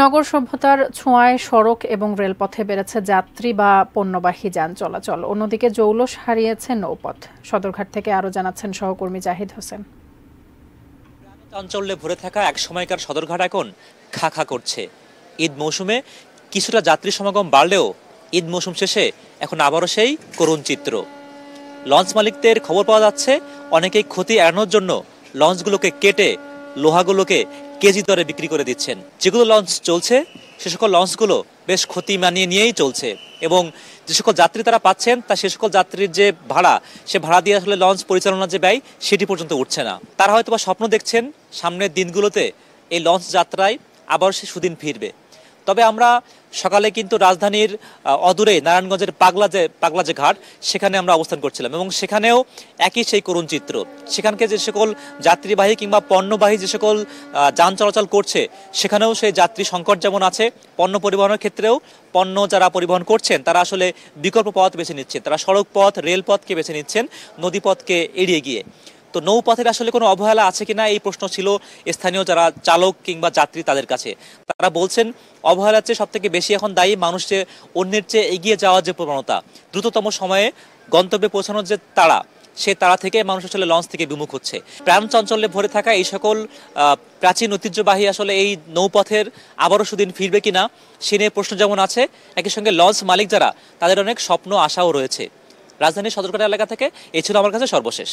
নগর সভ্যতার ছোঁয়ায় সড়ক এবং রেলপথে বেড়েছে যাত্রী বা পণ্যবাহী যান চলাচল। অন্যদিকে জৌলুস হারিয়েছে নৌপথ। সদরঘাট থেকে আরো জানাচ্ছেন সহকর্মী জাহিদ হোসেন। চাঞ্চল্যে ভরে থাকা এক সময়কার সদরঘাট এখন খা খা করছে। ঈদ মৌসুমে কিছুটা যাত্রী সমাগম বাড়লেও ঈদ মৌসুম শেষে এখন আবারও সেই করুণ চিত্র। লঞ্চ মালিকদের খবর পাওয়া যাচ্ছে অনেকেই ক্ষতি এড়ানোর জন্য লঞ্চগুলোকে কেটে লোহাগুলোকে কেজি দরে বিক্রি করে দিচ্ছেন। যেগুলো লঞ্চ চলছে সে সকল লঞ্চগুলো বেশ ক্ষতি মানিয়ে নিয়েই চলছে এবং যে সকল যাত্রী তারা পাচ্ছেন তা সে সকল যাত্রীর যে ভাড়া, সে ভাড়া দিয়ে আসলে লঞ্চ পরিচালনার যে ব্যয় সেটি পর্যন্ত উঠছে না। তারা হয়তো বা স্বপ্ন দেখছেন সামনের দিনগুলোতে এই লঞ্চ যাত্রায় আবার সে সুদিন ফিরবে। তবে আমরা সকালে কিন্তু রাজধানীর অদূরে নারায়ণগঞ্জের পাগলা যে ঘাট, সেখানে আমরা অবস্থান করছিলাম এবং সেখানেও একই সেই করুণ চিত্র। সেখানকে যে সকল যাত্রীবাহী কিংবা পণ্যবাহী যে সকল যান চলাচল করছে, সেখানেও সেই যাত্রী সংকট যেমন আছে, পণ্য পরিবহনের ক্ষেত্রেও পণ্য যারা পরিবহন করছেন তারা আসলে বিকল্প পথ বেছে নিচ্ছেন। তারা সড়ক পথ, রেলপথকে বেছে নিচ্ছেন নদীপথকে এড়িয়ে গিয়ে। তো নৌপথের আসলে কোনো অবহেলা আছে কিনা, এই প্রশ্ন ছিল স্থানীয় যারা চালক কিংবা যাত্রী তাদের কাছে। তারা বলছেন অবহেলার চেয়ে সব থেকে বেশি এখন দায়ী মানুষ যে অন্যের চেয়ে এগিয়ে যাওয়ার যে প্রবণতা, দ্রুততম সময়ে গন্তব্যে পৌঁছানোর যে তাড়া, সে তাড়া থেকে মানুষ আসলে লঞ্চ থেকে বিমুখ হচ্ছে। প্রাণ চাঞ্চল্যে ভরে থাকা এই সকল প্রাচীন ঐতিহ্যবাহী আসলে এই নৌপথের আবারও সুদিন ফিরবে কিনা সে নিয়ে প্রশ্ন যেমন আছে, একই সঙ্গে লঞ্চ মালিক যারা, তাদের অনেক স্বপ্ন আশাও রয়েছে। রাজধানীর সদরঘাট এলাকা থেকে এই ছিল আমার কাছে সর্বশেষ।